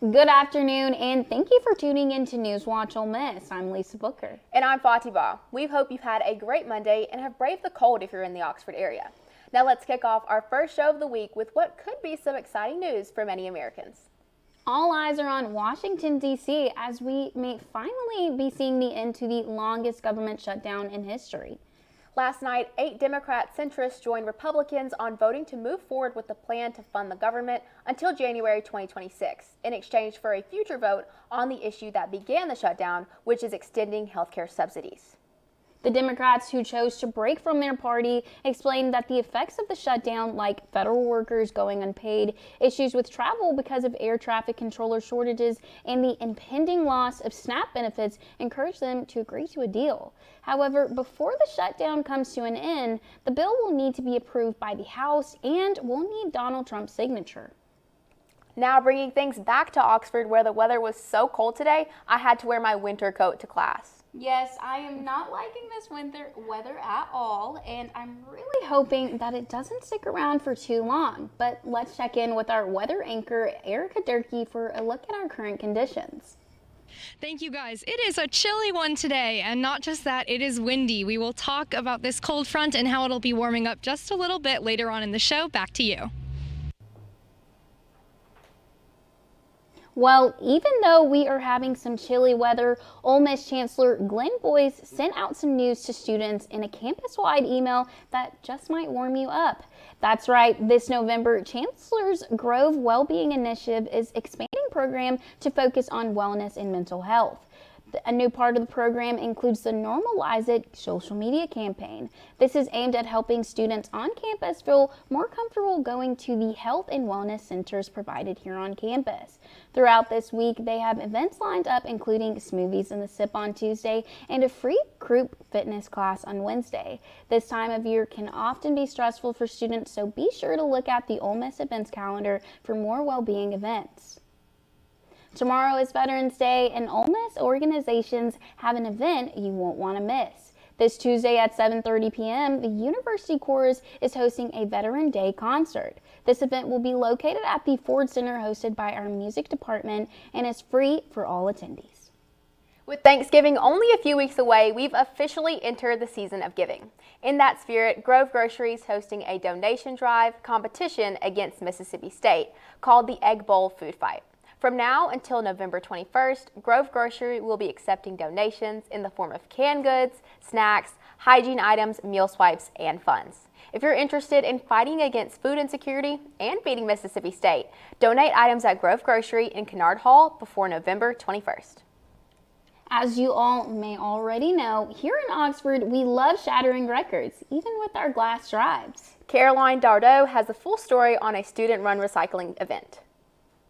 Good afternoon, and thank you for tuning in to NewsWatch Ole Miss. I'm Lisa Booker. And I'm Fatiba. We hope you've had a great Monday and have braved the cold if you're in the Oxford area. Now let's kick off our first show of the week with what could be some exciting news for many Americans. All eyes are on Washington, D.C. as we may finally be seeing the end to the longest government shutdown in history. Last night, 8 Democrat centrists joined Republicans on voting to move forward with the plan to fund the government until January 2026 in exchange for a future vote on the issue that began the shutdown, which is extending healthcare subsidies. The Democrats who chose to break from their party explained that the effects of the shutdown, like federal workers going unpaid, issues with travel because of air traffic controller shortages, and the impending loss of SNAP benefits, encouraged them to agree to a deal. However, before the shutdown comes to an end, the bill will need to be approved by the House and will need Donald Trump's signature. Now bringing things back to Oxford, where the weather was so cold today, I had to wear my winter coat to class. Yes, I am not liking this winter weather at all, and I'm really hoping that it doesn't stick around for too long. But let's check in with our weather anchor, Erica Durkee, for a look at our current conditions. Thank you guys. It is a chilly one today, and not just that, it is windy. We will talk about this cold front and how it'll be warming up just a little bit later on in the show. Back to you. Well, even though we are having some chilly weather, Ole Miss Chancellor Glenn Boyce sent out some news to students in a campus-wide email that just might warm you up. That's right, this November, Chancellor's Grove Wellbeing Initiative is expanding a program to focus on wellness and mental health. A new part of the program includes the Normalize It social media campaign. This is aimed at helping students on campus feel more comfortable going to the health and wellness centers provided here on campus. Throughout this week, they have events lined up, including Smoothies in the Sip on Tuesday and a free group fitness class on Wednesday. This time of year can often be stressful for students, so be sure to look at the Ole Miss events calendar for more well-being events. Tomorrow is Veterans Day, and Ole Miss organizations have an event you won't want to miss. This Tuesday at 7:30 p.m., the University Chorus is hosting a Veteran Day concert. This event will be located at the Ford Center, hosted by our music department, and is free for all attendees. With Thanksgiving only a few weeks away, we've officially entered the season of giving. In that spirit, Grove Grocery is hosting a donation drive competition against Mississippi State called the Egg Bowl Food Fight. From now until November 21st, Grove Grocery will be accepting donations in the form of canned goods, snacks, hygiene items, meal swipes, and funds. If you're interested in fighting against food insecurity and beating Mississippi State, donate items at Grove Grocery in Kennard Hall before November 21st. As you all may already know, here in Oxford, we love shattering records, even with our glass drives. Caroline Dardeau has a full story on a student-run recycling event.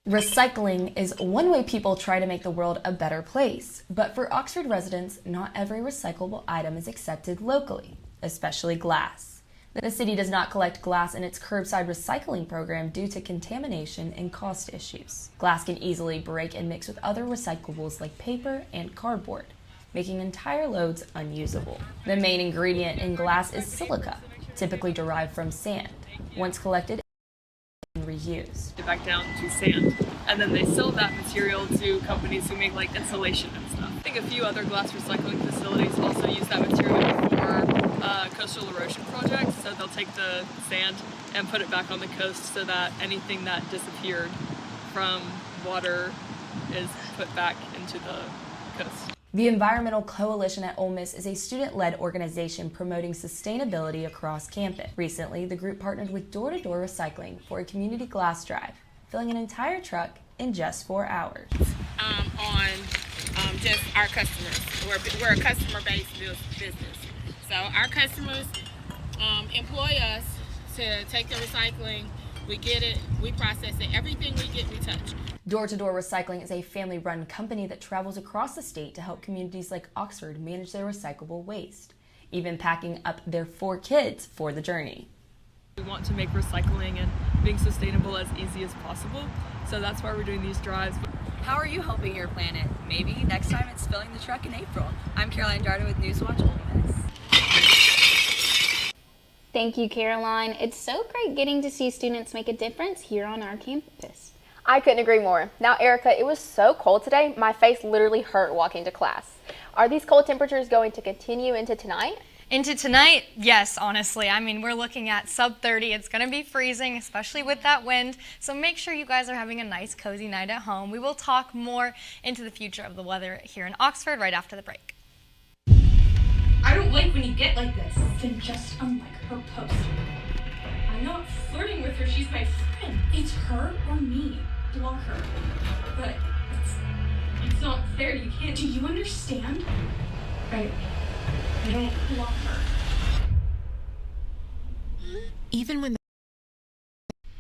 Recycling is one way people try to make the world a better place, but for Oxford residents, not every recyclable item is accepted locally, especially glass. The city does not collect glass in its curbside recycling program due to contamination and cost issues. Glass can easily break and mix with other recyclables like paper and cardboard, making entire loads unusable. The main ingredient in glass is silica, typically derived from sand. Once collected, reused. Back down to sand, and then they sell that material to companies who make like insulation and stuff. I think a few other glass recycling facilities also use that material for coastal erosion projects, so they'll take the sand and put it back on the coast so that anything that disappeared from water is put back into the coast. The Environmental Coalition at Ole Miss is a student-led organization promoting sustainability across campus. Recently, the group partnered with Door-to-Door Recycling for a community glass drive, filling an entire truck in just 4 hours. On just our customers. We're a customer-based business. So our customers employ us to take the recycling, we get it, we process it, everything we get, we touch. Door-to-Door Recycling is a family-run company that travels across the state to help communities like Oxford manage their recyclable waste, even packing up their 4 kids for the journey. We want to make recycling and being sustainable as easy as possible, so that's why we're doing these drives. How are you helping your planet? Maybe next time it's filling the truck in April. I'm Caroline Darden with NewsWatch Ole Miss. Thank you, Caroline. It's so great getting to see students make a difference here on our campus. I couldn't agree more. Now, Erica, it was so cold today, my face literally hurt walking to class. Are these cold temperatures going to continue into tonight? Into tonight, yes, honestly. I mean, we're looking at sub 30. It's going to be freezing, especially with that wind. So make sure you guys are having a nice, cozy night at home. We will talk more into the future of the weather here in Oxford right after the break. I don't like when you get like this. Then just unlike her post. I'm not flirting with her. She's my friend. It's her or me. Block her. But it's not fair. You can't. Do you understand? I don't block her. Even when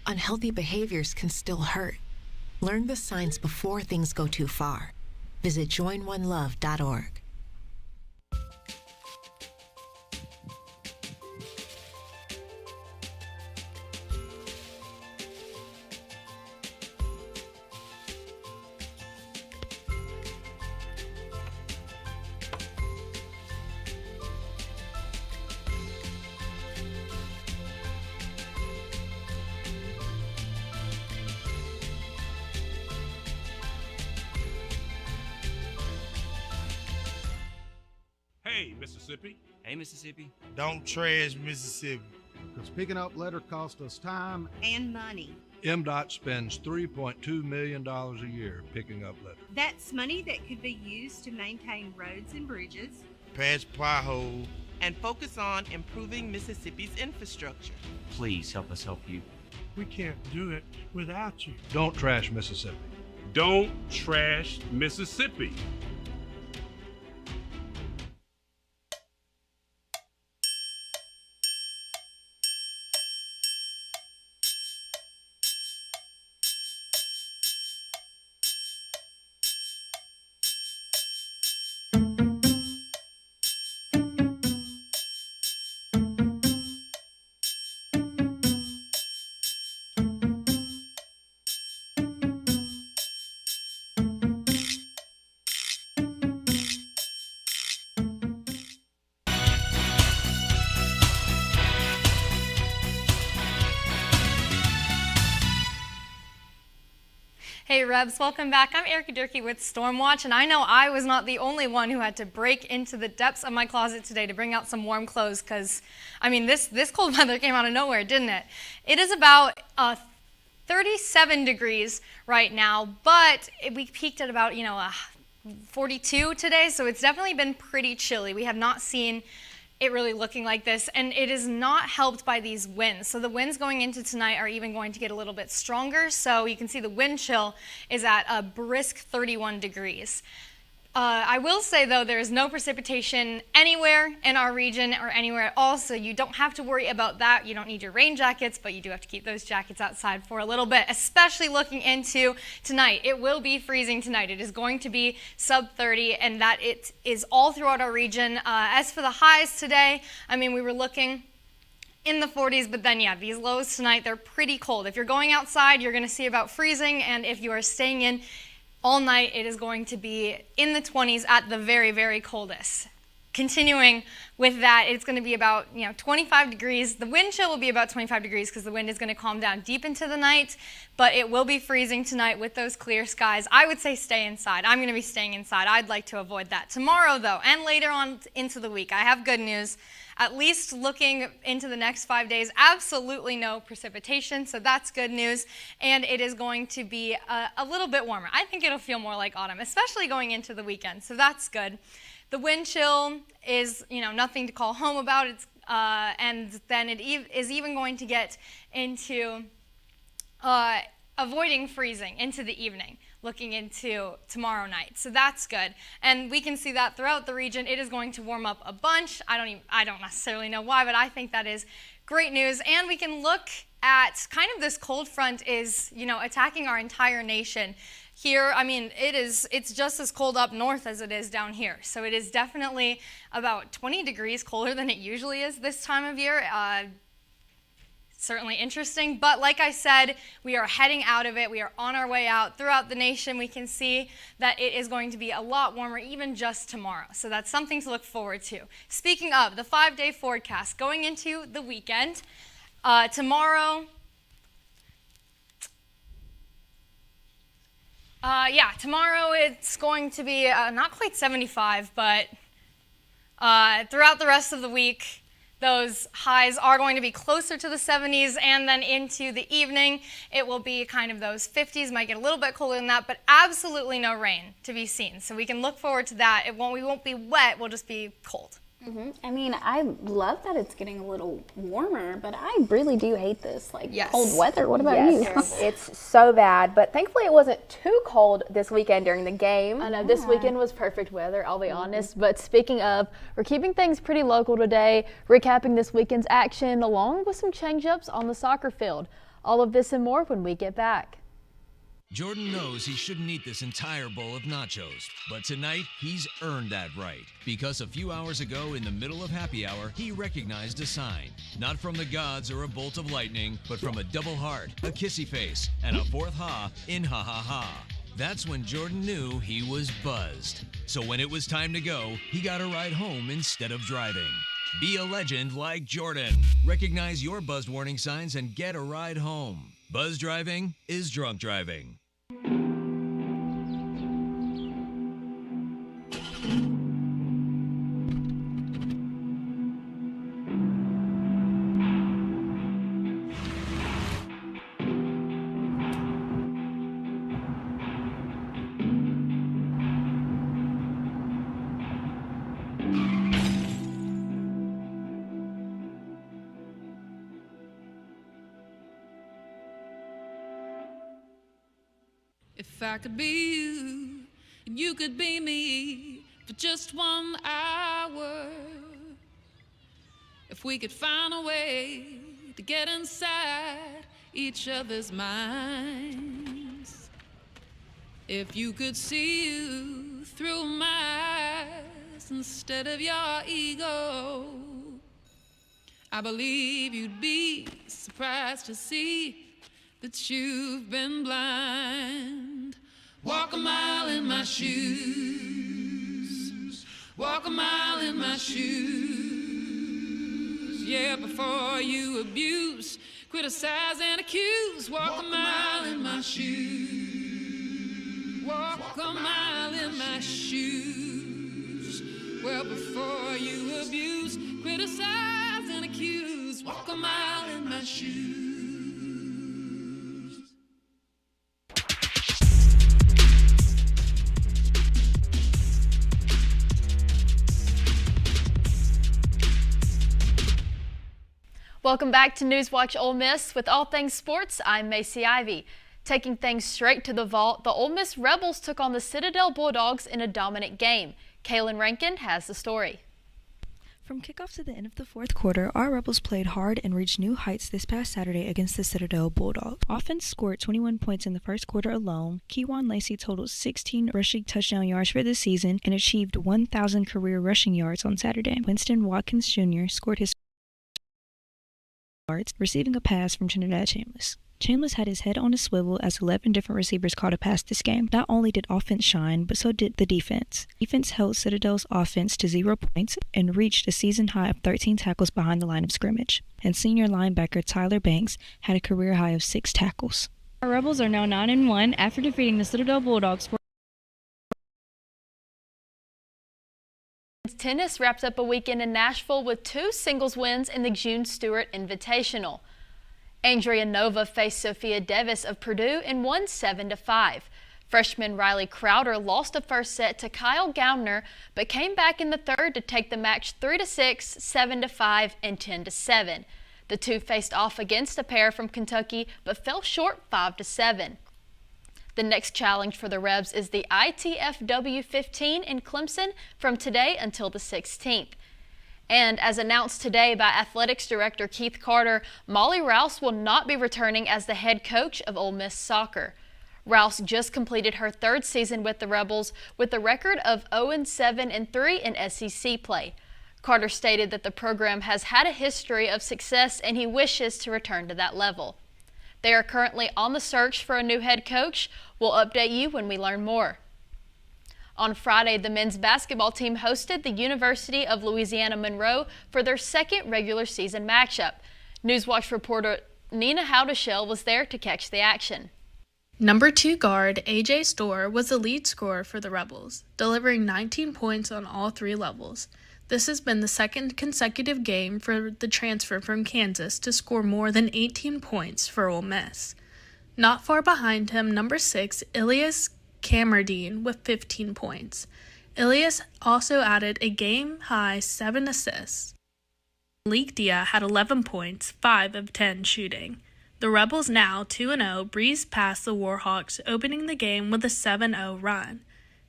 unhealthy behaviors can still hurt. Learn the signs before things go too far. Visit joinonelove.org. Hey, Mississippi. Hey, Mississippi. Don't trash Mississippi. Because picking up litter costs us time and money. MDOT spends $3.2 million a year picking up litter. That's money that could be used to maintain roads and bridges, patch potholes, and focus on improving Mississippi's infrastructure. Please help us help you. We can't do it without you. Don't trash Mississippi. Don't trash Mississippi. Hey Rebs, welcome back. I'm Erica Durkee with Stormwatch, and I know I was not the only one who had to break into the depths of my closet today to bring out some warm clothes because, I mean, this cold weather came out of nowhere, didn't it? It is about 37 degrees right now, but we peaked at about, 42 today, so it's definitely been pretty chilly. We have not seen it really looking like this, and it is not helped by these winds. So the winds going into tonight are even going to get a little bit stronger. So you can see the wind chill is at a brisk 31 degrees. I will say though, there is no precipitation anywhere in our region or anywhere at all, so you don't have to worry about that. You don't need your rain jackets, but you do have to keep those jackets outside for a little bit, especially looking into tonight. It will be freezing tonight. It is going to be sub 30, and that it is all throughout our region. As for the highs today, I mean, we were looking in the 40s, but then yeah, these lows tonight, they're pretty cold. If you're going outside, you're gonna see about freezing, and if you are staying in all night, it is going to be in the 20s at the very, very coldest. Continuing with that, it's going to be about 25 degrees. The wind chill will be about 25 degrees because the wind is going to calm down deep into the night, but it will be freezing tonight with those clear skies. I would say stay inside. I'm going to be staying inside. I'd like to avoid that. Tomorrow, though, and later on into the week, I have good news. At least looking into the next 5 days, absolutely no precipitation, so that's good news. And it is going to be a little bit warmer. I think it'll feel more like autumn, especially going into the weekend, so that's good. The wind chill is, nothing to call home about. It's, and then it is even going to get into avoiding freezing into the evening, looking into tomorrow night. So that's good. And we can see that throughout the region. It is going to warm up a bunch. I don't necessarily know why, but I think that is great news. And we can look at kind of this cold front is, attacking our entire nation. Here, I mean, it's just as cold up north as it is down here. So it is definitely about 20 degrees colder than it usually is this time of year. Certainly interesting, but like I said, we are heading out of it. We are on our way out. Throughout the nation, we can see that it is going to be a lot warmer even just tomorrow. So that's something to look forward to. Speaking of the 5-day forecast, going into the weekend, tomorrow, Yeah, tomorrow it's going to be not quite 75, but throughout the rest of the week, those highs are going to be closer to the 70s, and then into the evening, it will be kind of those 50s, might get a little bit colder than that, but absolutely no rain to be seen. So we can look forward to that. We won't be wet, we'll just be cold. I mean, I love that it's getting a little warmer, but I really do hate this, cold weather. What about you? It's so bad, but thankfully it wasn't too cold this weekend during the game. I know, this weekend was perfect weather, I'll be honest. But speaking of, we're keeping things pretty local today, recapping this weekend's action along with some change-ups on the soccer field. All of this and more when we get back. Jordan knows he shouldn't eat this entire bowl of nachos, but tonight he's earned that right because a few hours ago in the middle of happy hour, he recognized a sign, not from the gods or a bolt of lightning, but from a double heart, a kissy face, and a fourth ha in ha ha ha. That's when Jordan knew he was buzzed. So when it was time to go, he got a ride home instead of driving. Be a legend like Jordan. Recognize your buzzed warning signs and get a ride home. Buzz driving is drunk driving. If I could be you, and you could be me for just 1 hour. If we could find a way to get inside each other's minds. If you could see you through my eyes instead of your ego. I believe you'd be surprised to see that you've been blind. Walk a mile in my shoes. Walk a mile in my shoes. Yeah, before you abuse, criticize and accuse. Walk a mile in my shoes. Walk a mile in my shoes. Well, before you abuse, criticize and accuse. Walk a mile in my shoes. Welcome back to NewsWatch Ole Miss. With all things sports, I'm Macy Ivy. Taking things straight to the vault, the Ole Miss Rebels took on the Citadel Bulldogs in a dominant game. Kaylin Rankin has the story. From kickoff to the end of the fourth quarter, our Rebels played hard and reached new heights this past Saturday against the Citadel Bulldogs. Offense scored 21 points in the first quarter alone. Kewan Lacey totaled 16 rushing touchdown yards for the season and achieved 1,000 career rushing yards on Saturday. Winston Watkins Jr. scored his receiving a pass from Trinidad Chambliss. Chambliss had his head on a swivel as 11 different receivers caught a pass this game. Not only did offense shine, but so did the defense. Defense held Citadel's offense to 0 points and reached a season high of 13 tackles behind the line of scrimmage. And senior linebacker Tyler Banks had a career high of 6 tackles. Our Rebels are now 9-1 after defeating the Citadel Bulldogs. Tennis wrapped up a weekend in Nashville with 2 singles wins in the June Stewart Invitational. Andrea Nova faced Sophia Davis of Purdue and won 7-5. Freshman Riley Crowder lost the first set to Kyle Gauntner, but came back in the third to take the match 3-6, 7-5, and 10-7. The two faced off against a pair from Kentucky, but fell short 5-7. The next challenge for the Rebs is the ITFW 15 in Clemson from today until the 16th. And as announced today by Athletics Director Keith Carter, Molly Rouse will not be returning as the head coach of Ole Miss soccer. Rouse just completed her 3rd season with the Rebels with a record of 0-7-3 in SEC play. Carter stated that the program has had a history of success and he wishes to return to that level. They are currently on the search for a new head coach. We'll update you when we learn more. On Friday, the men's basketball team hosted the University of Louisiana Monroe for their 2nd regular season matchup. NewsWatch reporter Nina Howdeshell was there to catch the action. Number 2 guard A.J. Storr was the lead scorer for the Rebels, delivering 19 points on all 3 levels. This has been the second consecutive game for the transfer from Kansas to score more than 18 points for Ole Miss. Not far behind him, number 6, Ilias Camerdine with 15 points. Ilias also added a game-high 7 assists. Malik Dia had 11 points, 5 of 10 shooting. The Rebels, now 2-0, breezed past the Warhawks, opening the game with a 7-0 run.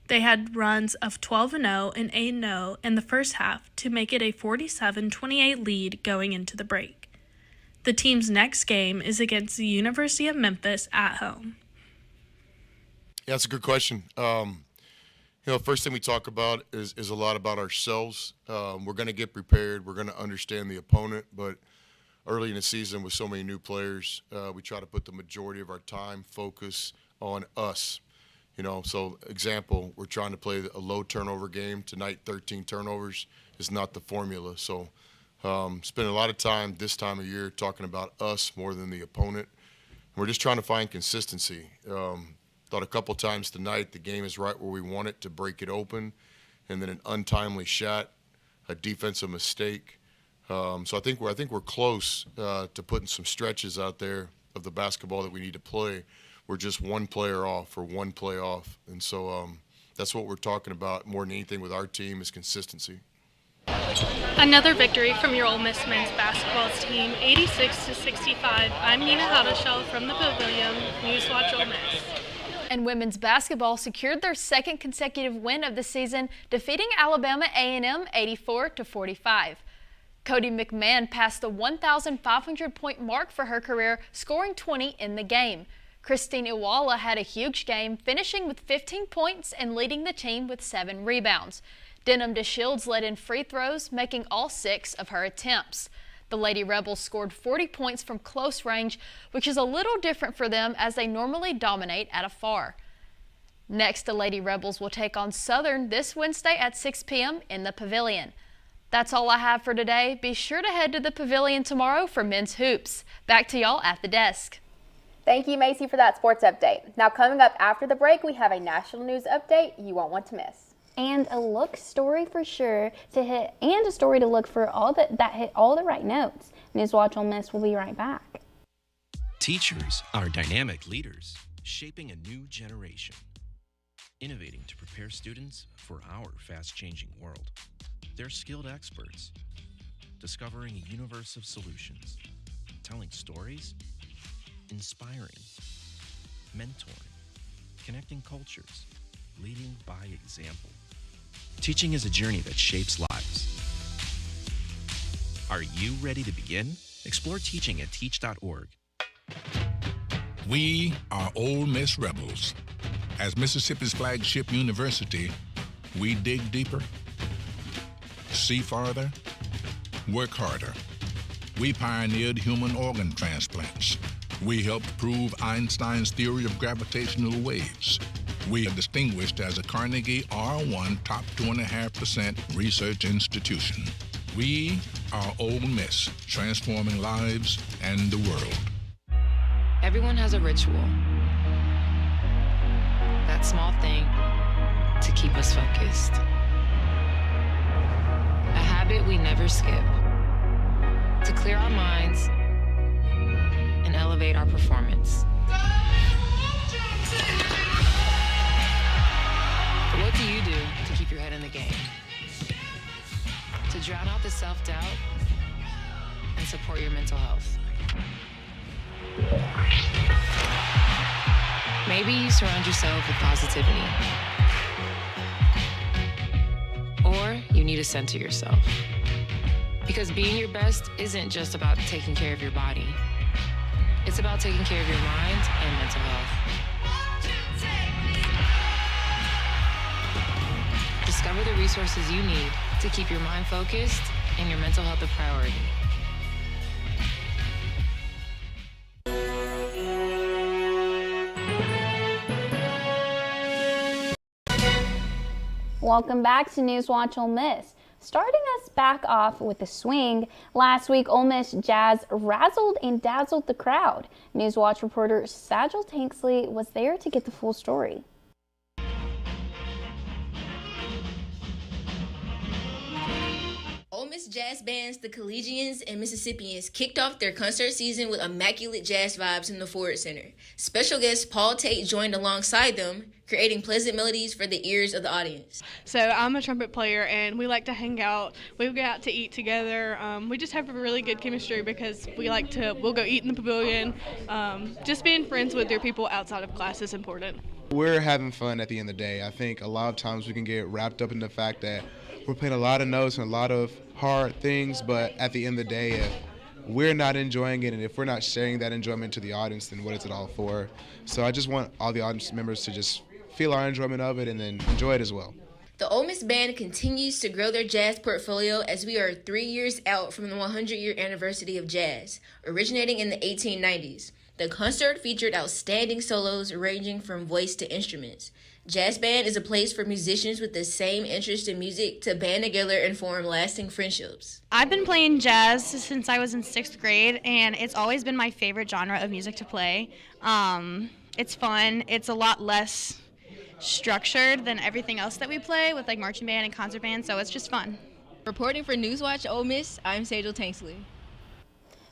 They had runs of 12-0 and 8-0 in the first half to make it a 47-28 lead going into the break. The team's next game is against the University of Memphis at home. Yeah, that's a good question. First thing we talk about is a lot about ourselves. We're going to get prepared. We're going to understand the opponent, but early in the season with so many new players, we try to put the majority of our time, focus on us. So example, we're trying to play a low turnover game. Tonight, 13 turnovers is not the formula. So spend a lot of time this time of year talking about us more than the opponent. We're just trying to find consistency. Thought a couple times tonight the game is right where we want it to break it open, and then an untimely shot, a defensive mistake. So I think we're close to putting some stretches out there of the basketball that we need to play. We're just one player off or one play off, and so that's what we're talking about more than anything with our team is consistency. Another victory from your Ole Miss men's basketball team, 86-65. I'm Nina Hadashell from the Pavilion, NewsWatch Ole Miss. And women's basketball secured their second consecutive win of the season, defeating Alabama A&M 84-45. Cody McMahon passed the 1,500-point mark for her career, scoring 20 in the game. Christine Iwala had a huge game, finishing with 15 points and leading the team with 7 rebounds. Denham DeShields led in free throws, making all 6 of her attempts. The Lady Rebels scored 40 points from close range, which is a little different for them as they normally dominate at afar. Next, the Lady Rebels will take on Southern this Wednesday at 6 p.m. in the Pavilion. That's all I have for today. Be sure to head to the Pavilion tomorrow for men's hoops. Back to y'all at the desk. Thank you, Macy, for that sports update. Now, coming up after the break, we have a national news update you won't want to miss. And a look story for sure to hit, and a story to look for all that hit all the right notes. NewsWatch Ole Miss will be right back. Teachers are dynamic leaders, shaping a new generation, innovating to prepare students for our fast-changing world. They're skilled experts, discovering a universe of solutions, telling stories, inspiring, mentoring, connecting cultures, leading by example. Teaching is a journey that shapes lives. Are you ready to begin? Explore teaching at teach.org. We are Ole Miss Rebels. As Mississippi's flagship university, we dig deeper, see farther, work harder. We pioneered human organ transplants. We helped prove Einstein's theory of gravitational waves. We are distinguished as a Carnegie R1 top 2.5% research institution. We are Ole Miss, transforming lives and the world. Everyone has a ritual. That small thing to keep us focused. A habit we never skip. To clear our minds and elevate our performance. But what do you do to keep your head in the game? To drown out the self-doubt and support your mental health. Maybe you surround yourself with positivity. Or you need to center yourself. Because being your best isn't just about taking care of your body. It's about taking care of your mind and mental health. Discover the resources you need to keep your mind focused and your mental health a priority. Welcome back to NewsWatch Ole Miss. Starting us back off with the swing, last week Ole Miss Jazz razzled and dazzled the crowd. NewsWatch reporter Sajal Tanksley was there to get the full story. Ole Miss Jazz bands, the Collegians and Mississippians, kicked off their concert season with immaculate jazz vibes in the Ford Center. Special guest Paul Tate joined alongside them, creating pleasant melodies for the ears of the audience. So I'm a trumpet player, and we like to hang out. We go out to eat together. We just have a really good chemistry because we'll go eat in the pavilion. Just being friends with your people outside of class is important. We're having fun at the end of the day. I think a lot of times we can get wrapped up in the fact that we're playing a lot of notes and a lot of hard things, but at the end of the day, if we're not enjoying it and if we're not sharing that enjoyment to the audience, then what is it all for? So I just want all the audience members to just feel our enjoyment of it and then enjoy it as well. The Ole Miss Band continues to grow their jazz portfolio as we are 3 years out from the 100-year anniversary of jazz, originating in the 1890s. The concert featured outstanding solos ranging from voice to instruments. Jazz band is a place for musicians with the same interest in music to band together and form lasting friendships. I've been playing jazz since I was in 6th grade, and it's always been my favorite genre of music to play. It's fun. It's a lot less structured than everything else that we play with like marching band and concert band, so it's just fun. Reporting for NewsWatch Ole Miss, I'm Sajal Tanksley.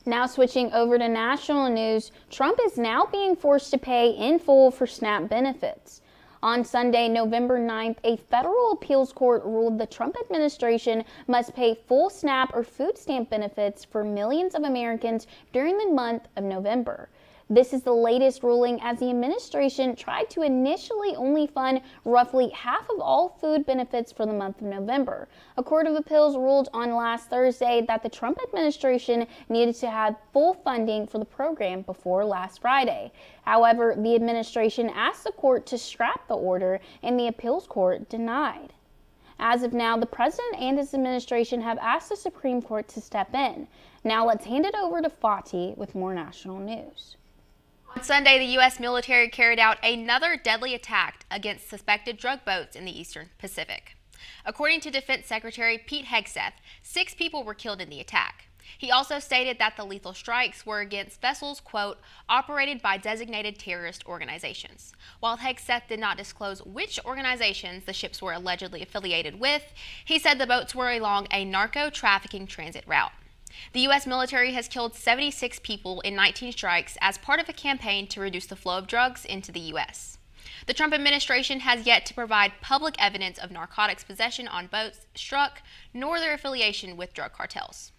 Now switching over to national news, Trump is now being forced to pay in full for SNAP benefits. On Sunday, November 9th, a federal appeals court ruled the Trump administration must pay full SNAP or food stamp benefits for millions of Americans during the month of November. This is the latest ruling as the administration tried to initially only fund roughly half of all food benefits for the month of November. A court of appeals ruled on last Thursday that the Trump administration needed to have full funding for the program before last Friday. However, the administration asked the court to scrap the order, and the appeals court denied. As of now, the president and his administration have asked the Supreme Court to step in. Now let's hand it over to Fatih with more national news. On Sunday, the U.S. military carried out another deadly attack against suspected drug boats in the Eastern Pacific. According to Defense Secretary Pete Hegseth, 6 people were killed in the attack. He also stated that the lethal strikes were against vessels, quote, operated by designated terrorist organizations. While Hegseth did not disclose which organizations the ships were allegedly affiliated with, he said the boats were along a narco-trafficking transit route. The U.S. military has killed 76 people in 19 strikes as part of a campaign to reduce the flow of drugs into the U.S. The Trump administration has yet to provide public evidence of narcotics possession on boats struck, nor their affiliation with drug cartels.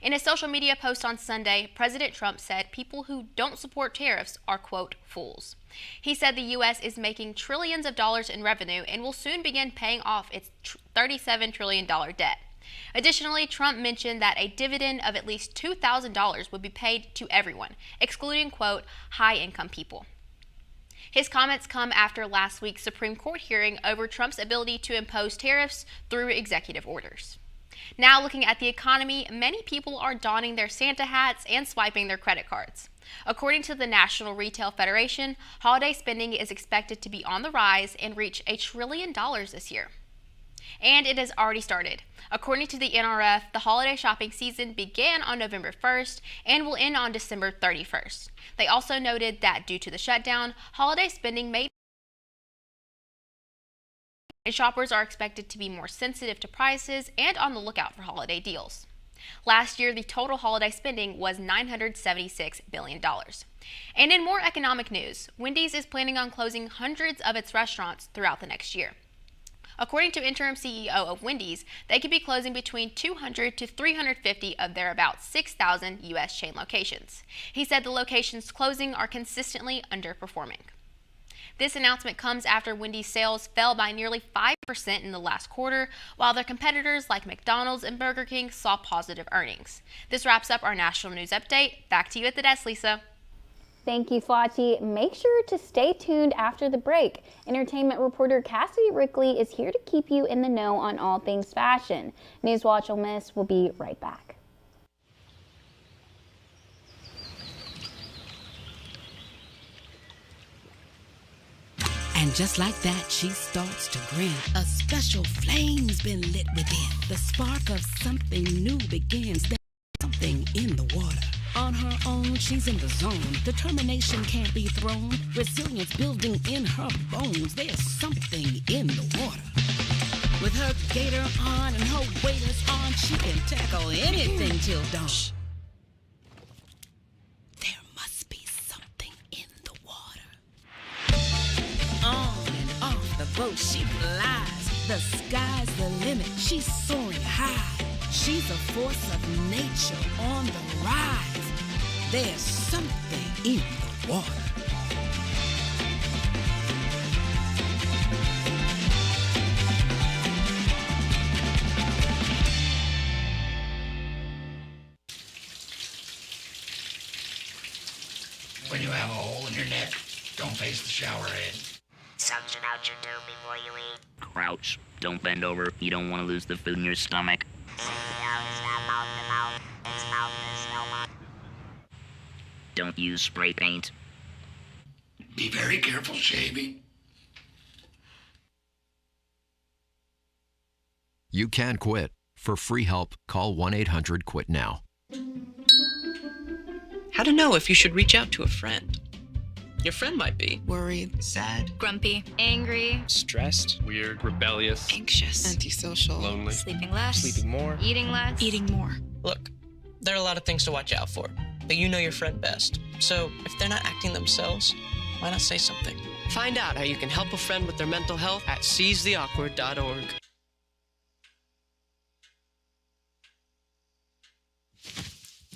In a social media post on Sunday, President Trump said people who don't support tariffs are, quote, fools. He said the U.S. is making trillions of dollars in revenue and will soon begin paying off its $37 trillion debt. Additionally, Trump mentioned that a dividend of at least $2,000 would be paid to everyone, excluding, quote, high-income people. His comments come after last week's Supreme Court hearing over Trump's ability to impose tariffs through executive orders. Now looking at the economy, many people are donning their Santa hats and swiping their credit cards. According to the National Retail Federation, holiday spending is expected to be on the rise and reach $1 trillion this year. And it has already started. According to the NRF, the holiday shopping season began on November 1st and will end on December 31st. They also noted that due to the shutdown, holiday spending may and shoppers are expected to be more sensitive to prices and on the lookout for holiday deals. Last year, the total holiday spending was $976 billion. And in more economic news, Wendy's is planning on closing hundreds of its restaurants throughout the next year. According to interim CEO of Wendy's, they could be closing between 200 to 350 of their about 6,000 U.S. chain locations. He said the locations closing are consistently underperforming. This announcement comes after Wendy's sales fell by nearly 5% in the last quarter, while their competitors like McDonald's and Burger King saw positive earnings. This wraps up our national news update. Back to you at the desk, Lisa. Thank you, Fatih. Make sure to stay tuned after the break. Entertainment reporter Cassidy Rickley is here to keep you in the know on all things fashion. NewsWatch Ole Miss will be right back. And just like that, she starts to grin. A special flame's been lit within. The spark of something new begins. There's something in the water. On her own, she's in the zone. Determination can't be thrown. Resilience building in her bones. There's something in the water. With her gator on and her waders on, she can tackle anything till dawn. There must be something in the water. On and off the boat she flies. The sky's the limit. She's soaring high. She's a force of nature on the rise. There's something in the water. When you have a hole in your neck, don't face the shower head. Suction out your dough before you eat. Crouch. Don't bend over. You don't want to lose the food in your stomach. Don't use spray paint. Be very careful shaving. You can quit. For free help, call 1-800-QUIT-NOW. How to know if you should reach out to a friend. Your friend might be worried, sad, grumpy, angry, stressed, weird, rebellious, anxious, antisocial, lonely, sleeping less, sleeping more, eating less, eating more. Look, there are a lot of things to watch out for, but you know your friend best. So if they're not acting themselves, why not say something? Find out how you can help a friend with their mental health at seizetheawkward.org.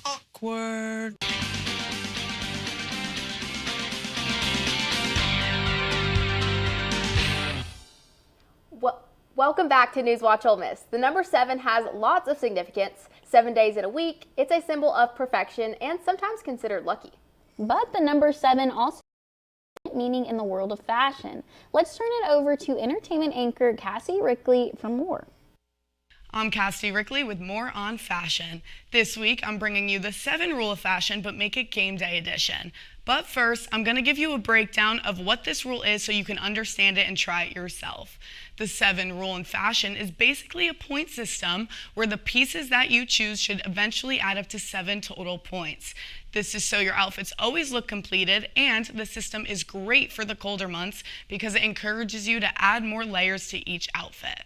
Awkward. Welcome back to NewsWatch Ole Miss. The number 7 has lots of significance. 7 days in a week, it's a symbol of perfection and sometimes considered lucky. But the number 7 also has meaning in the world of fashion. Let's turn it over to entertainment anchor Cassie Rickley for more. I'm Cassie Rickley with more on fashion. This week, I'm bringing you the 7 rule of fashion, but make it game day edition. But first, I'm going to give you a breakdown of what this rule is so you can understand it and try it yourself. The 7 rule in fashion is basically a point system where the pieces that you choose should eventually add up to 7 total points. This is so your outfits always look completed, and the system is great for the colder months because it encourages you to add more layers to each outfit.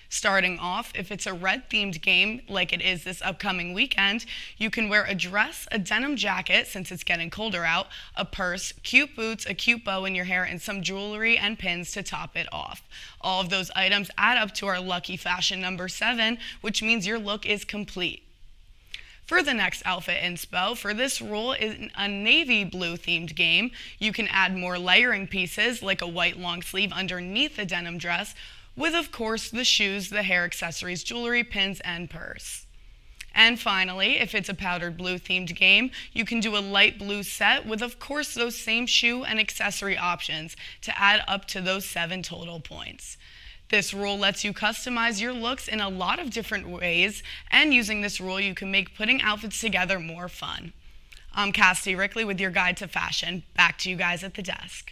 Starting off, if it's a red-themed game like it is this upcoming weekend, you can wear a dress, a denim jacket since it's getting colder out, a purse, cute boots, a cute bow in your hair, and some jewelry and pins to top it off. All of those items add up to our lucky fashion number 7, which means your look is complete. For the next outfit inspo, for this rule is a navy blue themed game. You can add more layering pieces like a white long sleeve underneath the denim dress, with of course the shoes, the hair accessories, jewelry, pins, and purse. And finally, if it's a powdered blue themed game, you can do a light blue set with of course those same shoe and accessory options to add up to those 7 total points. This rule lets you customize your looks in a lot of different ways, and using this rule you can make putting outfits together more fun. I'm Cassie Rickley with your guide to fashion. Back to you guys at the desk.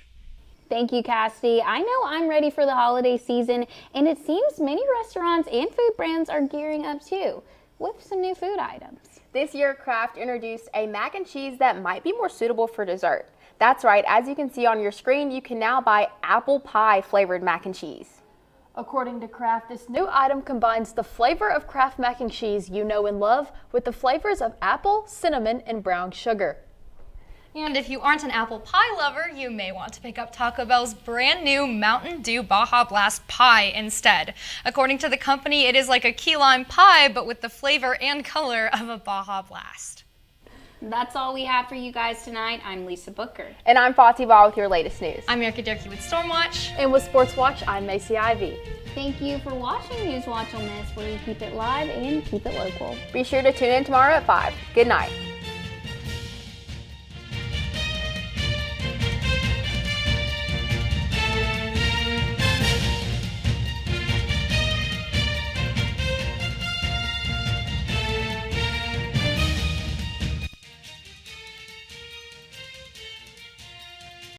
Thank you, Cassie. I know I'm ready for the holiday season, and it seems many restaurants and food brands are gearing up too, with some new food items. This year, Kraft introduced a mac and cheese that might be more suitable for dessert. That's right, as you can see on your screen, you can now buy apple pie flavored mac and cheese. According to Kraft, this new item combines the flavor of Kraft mac and cheese you know and love with the flavors of apple, cinnamon, and brown sugar. And if you aren't an apple pie lover, you may want to pick up Taco Bell's brand new Mountain Dew Baja Blast pie instead. According to the company, it is like a key lime pie, but with the flavor and color of a Baja Blast. That's all we have for you guys tonight. I'm Lisa Booker. And I'm Fati Ball with your latest news. I'm Erica Durkee with Stormwatch. And with Sports Watch, I'm Macy Ivy. Thank you for watching NewsWatch Ole Miss, where we keep it live and keep it local. Be sure to tune in tomorrow at 5. Good night.